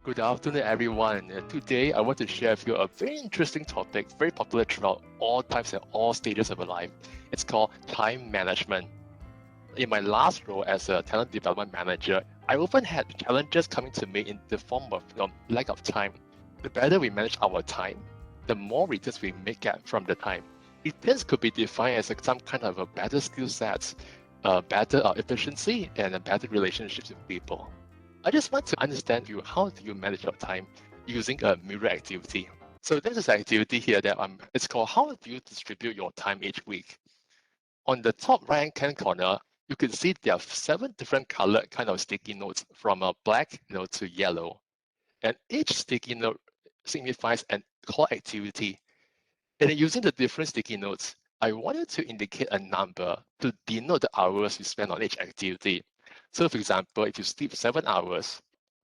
Good afternoon, everyone. Today, I want to share with you a very interesting topic, very popular throughout all times and all stages of our life. It's called time management. In my last role as a talent development manager, I often had challenges coming to me in the form of lack of time. The better we manage our time, the more returns we make from the time. Returns could be defined as some kind of a better skill sets, better efficiency, and a better relationships with people. I just want to understand you, how do you manage your time using a mural activity? So there's this activity here that it's called how do you distribute your time each week? On the top right hand corner, you can see there are 7 different colored kind of sticky notes from a black to yellow. And each sticky note signifies an core activity. And then using the different sticky notes, I wanted to indicate a number to denote the hours you spend on each activity. So for example, if you sleep 7 hours,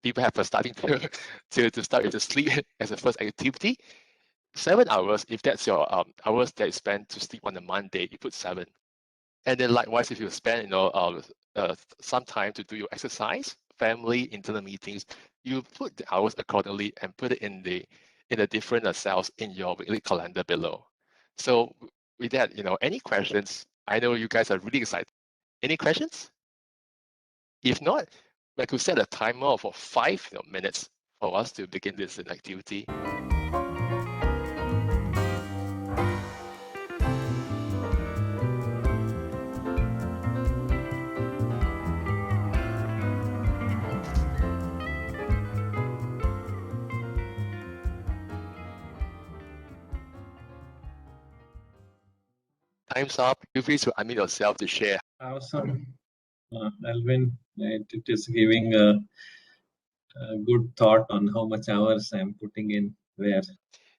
people have a starting to start with the sleep as the first activity. 7 hours, if that's your hours that you spend to sleep on a Monday, you put 7. And then likewise, if you spend some time to do your exercise, family, internal meetings, you put the hours accordingly and put it in the different cells in your weekly calendar below. So with that, any questions? I know you guys are really excited. Any questions? If not, I could set a timer for 5 minutes for us to begin this activity. Time's up. Feel free to unmute yourself to share. Awesome, Alvin. It is giving a good thought on how much hours I'm putting in where.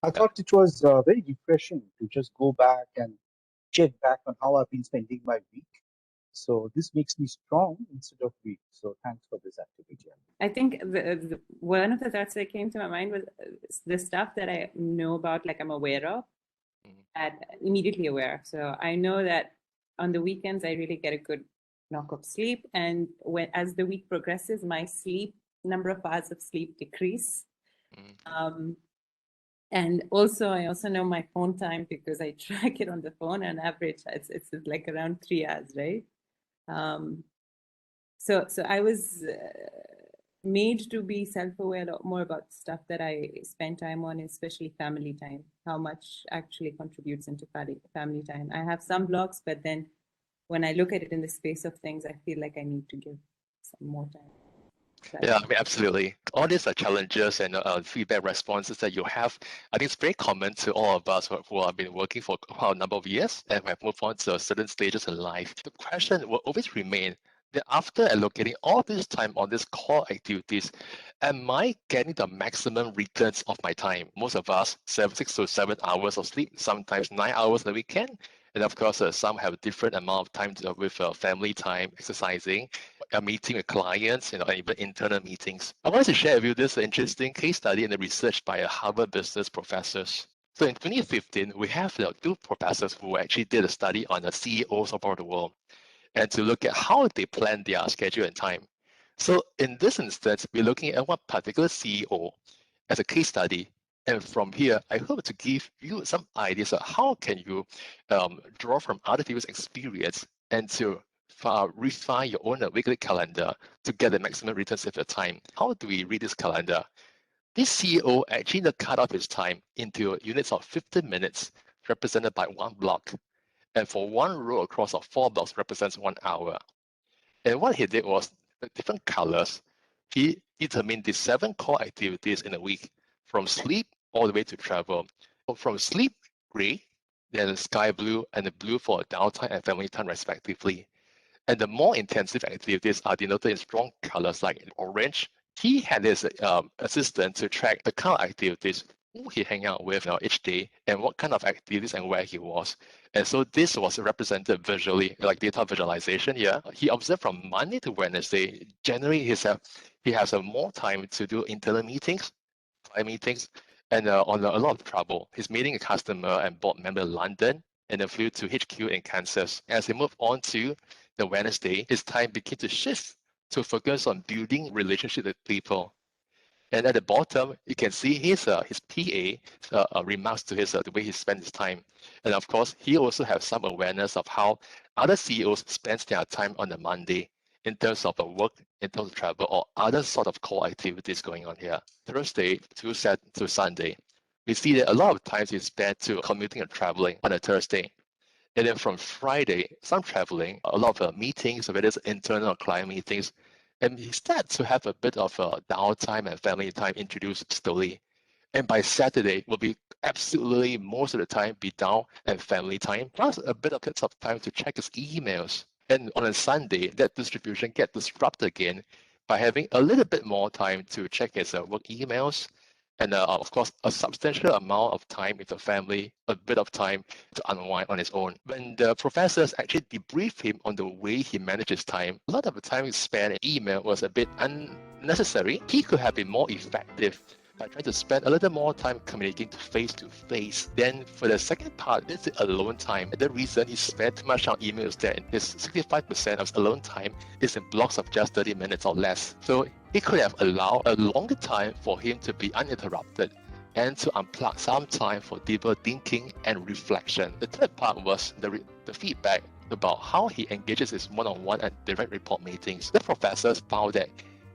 I thought it was very refreshing to just go back and check back on how I've been spending my week. So this makes me strong instead of weak. So thanks for this activity. I think one of the thoughts that came to my mind was the stuff that I know about, like I'm aware of, and immediately aware. So I know that on the weekends, I really get a good knock of sleep. And as the week progresses, my number of hours of sleep decrease. And I also know my phone time because I track it on the phone. On average, it's like around 3 hours, right? So I was made to be self-aware a lot more about stuff that I spend time on, especially family time, how much actually contributes into family time. I have some blocks, but then when I look at it in the space of things, I feel like I need to give some more time. Yeah, I mean, absolutely. All these are challenges and feedback responses that you have. I think it's very common to all of us who have been working for quite a number of years and have moved on to certain stages in life. The question will always remain that after allocating all this time on these core activities, am I getting the maximum returns of my time? Most of us, 6 to 7 hours of sleep, sometimes 9 hours a weekend. And of course, some have a different amount of time with family time, exercising, meeting with clients, and even internal meetings. I wanted to share with you this interesting case study in the research by a Harvard business professors. So in 2015, we have 2 professors who actually did a study on the CEOs all over the world and to look at how they plan their schedule and time. So in this instance, we're looking at one particular CEO as a case study. And from here, I hope to give you some ideas of how can you draw from other people's experience and to refine your own weekly calendar to get the maximum returns of your time. How do we read this calendar? This CEO actually cut off his time into units of 15 minutes represented by 1 block. And for 1 row across of 4 blocks represents 1 hour. And what he did was the different colors. He determined the 7 core activities in a week, from sleep all the way to travel. So from sleep, gray, then sky blue, and the blue for downtime and family time respectively. And the more intensive activities are denoted in strong colors like in orange. He had his assistant to track the kind of activities who he hang out with each day and what kind of activities and where he was. And so this was represented visually, like data visualization here. He observed from Monday to Wednesday, generally he has more time to do internal meetings, client meetings, and on a lot of trouble. He's meeting a customer and board member in London and then flew to HQ in Kansas. As he moved on to the Wednesday, his time began to shift to focus on building relationship with people. And at the bottom, you can see his PA remarks to his the way he spends his time. And of course, he also has some awareness of how other CEOs spend their time on a Monday in terms of work, in terms of travel, or other sort of core activities going on here. Thursday to Sunday, we see that a lot of times is spent to commuting and traveling on a Thursday. And then from Friday, some traveling, a lot of meetings, whether it's internal or client meetings, and he starts to have a bit of downtime and family time introduced slowly. And by Saturday, will be absolutely most of the time be down and family time, plus a bit of time to check his emails. And on a Sunday, that distribution gets disrupted again by having a little bit more time to check his work emails, and of course, a substantial amount of time with the family, a bit of time to unwind on his own. When the professors actually debrief him on the way he manages time, a lot of the time he spent in email was a bit unnecessary. He could have been more effective by trying to spend a little more time communicating face to face. Then for the second part, it's the alone time. The reason he spent too much on email is that his 65% of his alone time is in blocks of just 30 minutes or less. So he could have allowed a longer time for him to be uninterrupted and to unplug some time for deeper thinking and reflection. The third part was the feedback about how he engages his one-on-one and direct report meetings. The professors found that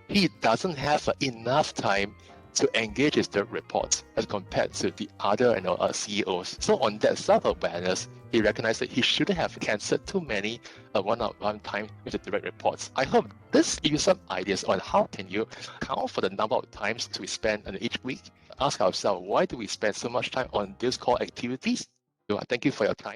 he doesn't have enough time to engage his direct reports as compared to the other CEOs. So on that self-awareness, he recognized that he shouldn't have cancelled too many one-on-one time with the direct reports. I hope this gives you some ideas on how can you count for the number of times to spend in each week. Ask ourselves, why do we spend so much time on these core activities? So I thank you for your time.